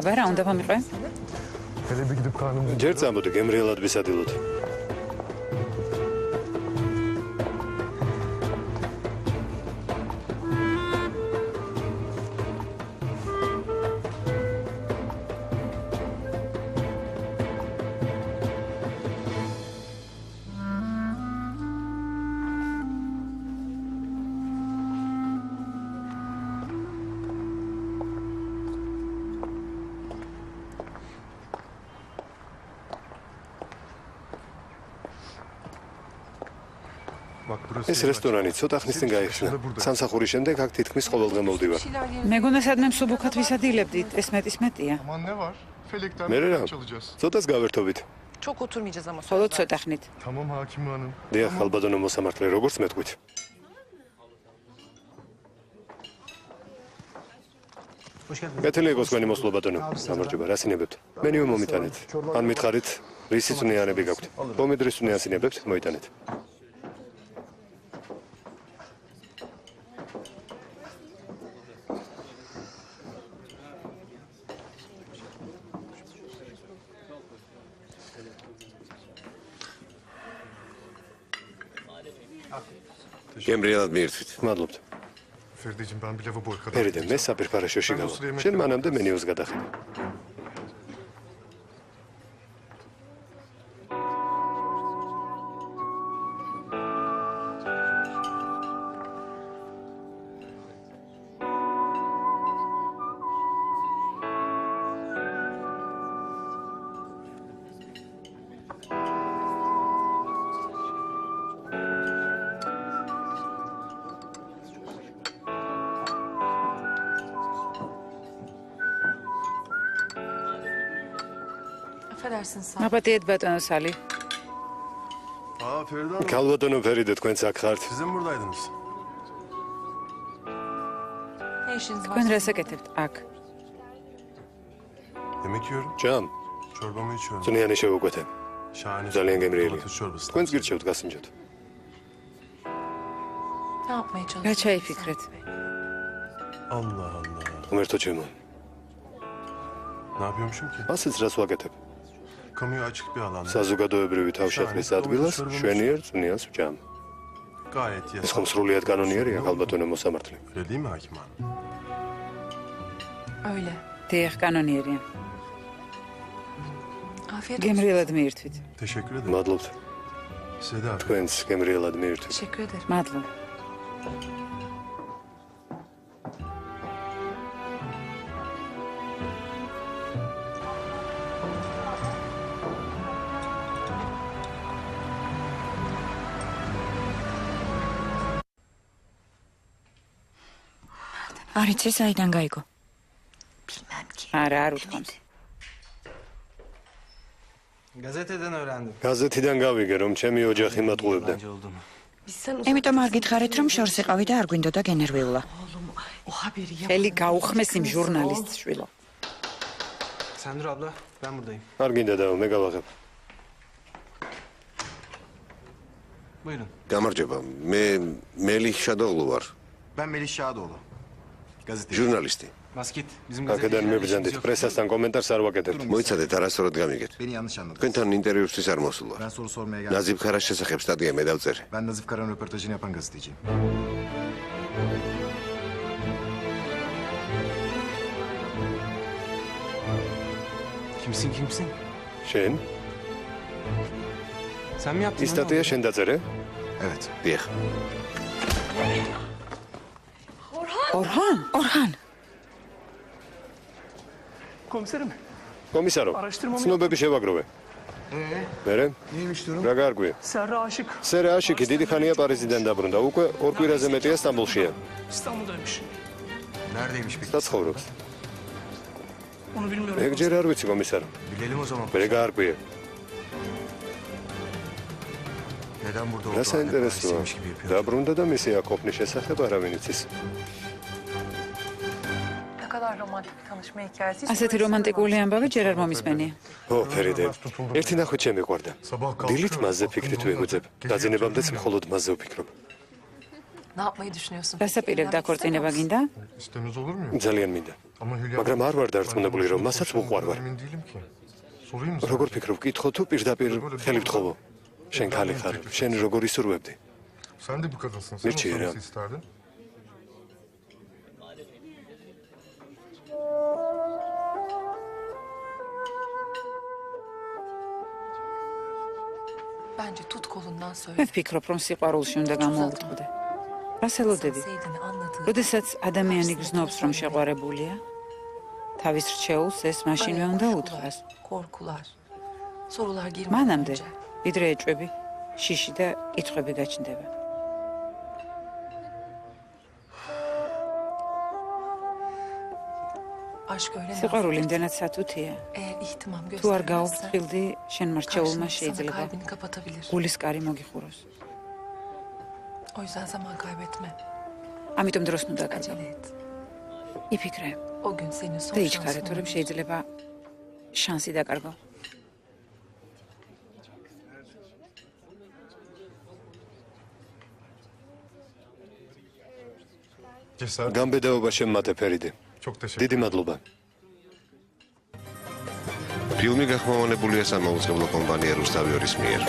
[SPEAKER 5] აბა რა უნდა მომიყვე?
[SPEAKER 2] ჯერ წამოდი, გემრიელად ვისადილოთ. ეს რესტორანი ცოტა ხნის წინ გაიხსნა. სამსახურის შემდეგ აქ თითქმის ყოველდღე მოვდივარ.
[SPEAKER 5] მეგონა სადმე მსუბუქად ვისადილებდით, ეს მეტის მეტია.
[SPEAKER 2] მე რა? ცოტას გავერთობით.
[SPEAKER 5] ხოლო ცოტა ხნით.
[SPEAKER 2] დიახ, კალბატონო მოსამართლე, როგორც მეტყვით. გათელი იყოს თქვენი მოსვლა ბატონო. გამარჯობა, რა სინებებთ? მენიუ მომიტანეთ. ან მითხარით, რისი წვნიანები გაქვთ? პომიდრის წვნიანს ინებებთ, მოიტანეთ.
[SPEAKER 6] გემრიელად მიირთვით.
[SPEAKER 2] მადლობთ. ფერიდე, მე საფირფარეშოში გავა. შენ მანამდე მენიუს გადახედე.
[SPEAKER 5] აპატიეთ ბატონო სალი.
[SPEAKER 2] კალბატონო ფერიდე, თქვენც აქ ხართ.
[SPEAKER 5] თქვენ რას აკეთებთ აქ?
[SPEAKER 2] ჭამ. წვნიანი შევუკვეთე. ძალიან გემრიელია. თქვენც გირჩევთ, გასინჯოთ.
[SPEAKER 5] რა ჩაიფიქრეთ?
[SPEAKER 2] ღმერთო ჩემო. ასეც რას ვაკეთებ? საზოგადოებრივი თავშეყრის ადგილას შვენიერ წვნიანს ვჭამ. ეს ხომ სრულიად კანონიერია, კალბატონო მოსამართლე?
[SPEAKER 5] დიახ, კანონიერია. გემრიელად მიირთვით.
[SPEAKER 10] Teşekkür ederim.
[SPEAKER 2] მადლობთ.
[SPEAKER 10] Seda.
[SPEAKER 2] თქვენს გემრიელად მიირთვით.
[SPEAKER 7] Teşekkür ederim.
[SPEAKER 5] მადლობა.
[SPEAKER 3] არ იცი საიდან გაიგო?
[SPEAKER 5] არა, არ უთქვამს.
[SPEAKER 11] Gazeteden öğrendim.
[SPEAKER 2] გაზეთიდან გავიგე, რომ ჩემი ოჯახი მატყუებდა.
[SPEAKER 3] იმიტომ არ გითხარით, რომ შორს იყავი და არ გვინდოდა გენერვიულა.
[SPEAKER 5] ხელი გაუხმეს იმ ჟურნალისტს შვილო.
[SPEAKER 11] Sen dur abla, ben buradayım.
[SPEAKER 2] არ გინდა და მე გავაღებ.
[SPEAKER 11] Buyurun.
[SPEAKER 6] გამარჯობა. მე მელი შადოღლუ ვარ,
[SPEAKER 11] Ben Melih Şadoğlu. Gazeteci.
[SPEAKER 6] ჟურნალისტი.
[SPEAKER 11] Basket, bizim
[SPEAKER 2] აქედან მებრძანდით პრესასთან კომენტარს არ ვაკეთებთ.
[SPEAKER 6] მოიცადეთ არასწორად გამიგეთ.
[SPEAKER 11] Beni yanlış anladınız.
[SPEAKER 6] თქვენთან ინტერვიუსთვის არ მოსულა.
[SPEAKER 11] Ben soru sormaya geldim.
[SPEAKER 6] ნაზიფ ქარას შესახებ სტატია მე დავწერე.
[SPEAKER 11] Ben Nazif Karan röportajını yapan gazeteciyim. Kimsin?
[SPEAKER 2] შენ?
[SPEAKER 11] Sen mi yaptın?
[SPEAKER 2] ის სტატია შენ დაწერე?
[SPEAKER 11] Evet.
[SPEAKER 6] დიახ.
[SPEAKER 3] ორჰან.
[SPEAKER 11] Komiserim.
[SPEAKER 2] კომისარო, ცნობები შევაგროვე. მერე? რა გარკვია?
[SPEAKER 11] Serra Aşık.
[SPEAKER 2] სერა აშიკი დიდი ხანია პარიზიდან დაბრუნდა. უკვე ორ კვირაზე მეტია სტამბოლშია.
[SPEAKER 11] İstanbul'daymış. Neredeymiş peki?
[SPEAKER 2] და ცხოვრობს.
[SPEAKER 11] Onu bilmiyorum.
[SPEAKER 2] ეგ ჯერ არ ვიცი კომისარო.
[SPEAKER 11] Bilelim o zaman.
[SPEAKER 2] მერე გაარკვია.
[SPEAKER 11] Neden burada
[SPEAKER 2] რა საინტერესოა. დაბრუნდა და მისი აკოფნის შესახებ არავინ იცის.
[SPEAKER 7] Ne kadar romantik bir tanışma hikayesi.
[SPEAKER 5] ასეთი რომანტიკული ამბავი ჯერ არ მომისმენია.
[SPEAKER 2] ო, ფერიდე. ერთი ნახვით შემიყვარდა. დილით მასზე ფიქრით ვეღვიძებ. დაძინებამდეც მხოლოდ მასზე ვფიქრობ.
[SPEAKER 7] Ne yapmayı düşünüyorsun?
[SPEAKER 5] დასაპირებ დაქორწინება გინდა?
[SPEAKER 10] İstemiz olur mu?
[SPEAKER 2] ძალიან მინდა. მაგრამ არ ვარ დარწმუნებული, რომ მასაც უყვარვარ.
[SPEAKER 10] Emin değilim ki. Sorayım mı?
[SPEAKER 2] როგორ ფიქრობ, კითხო თუ პირდაპირ ხელი ვთხოვო? შენ ქალი ხარ, შენ როგორ ისურვებდი?
[SPEAKER 10] Sen de bir kadınsın. Sen
[SPEAKER 2] Mirçi
[SPEAKER 10] olsa
[SPEAKER 2] ya.
[SPEAKER 10] nasıl isterdin?
[SPEAKER 7] Bence tut kolundan söyle.
[SPEAKER 5] მე ვფიქრობ, რომ სიყვარულში უნდა გამოუწყდე. რას ელოდები?
[SPEAKER 7] Sevdiğini anladığı.
[SPEAKER 5] როდესაც ადამიანი გრძნობს, რომ შეყვარებულია, თავის რჩეულს ეს მაშინვე უნდა უთხრას.
[SPEAKER 7] Korkular. Sorular girmeden
[SPEAKER 5] მანამდე,
[SPEAKER 7] önce.
[SPEAKER 5] ვიდრე ეჭვები, შიში და კითხვები გაჩნდება.
[SPEAKER 7] Aşk öyle
[SPEAKER 5] სიყვარული
[SPEAKER 7] nazik.
[SPEAKER 5] იმდენად სათუთია,
[SPEAKER 7] Eğer ihtimam
[SPEAKER 5] თუ არ
[SPEAKER 7] göstermezse
[SPEAKER 5] გაუფრთხილდი, შენ მრჩეულმა
[SPEAKER 7] karşındaki sana
[SPEAKER 5] შეიძლება
[SPEAKER 7] kalbini kapatabilir.
[SPEAKER 5] გულის კარი მოგიხუროს.
[SPEAKER 7] O yüzden zaman kaybetme.
[SPEAKER 5] ამიტომ დროს უნდა გაგო.
[SPEAKER 7] Acele et.
[SPEAKER 5] იფიქრე
[SPEAKER 7] O gün senin son
[SPEAKER 5] და იჩქარე,
[SPEAKER 7] şansın
[SPEAKER 5] თორემ
[SPEAKER 7] olur.
[SPEAKER 5] შეიძლება შანსი დაკარგო.
[SPEAKER 10] Cesaret.
[SPEAKER 2] გამბედაობა შემმატე ფერიდი.
[SPEAKER 10] Çok teşekkür
[SPEAKER 2] დიდი მადლობა.
[SPEAKER 6] ფილმი გახმოვანებულია სამაუწყებლო კომპანია რუსთავიორის მიერ.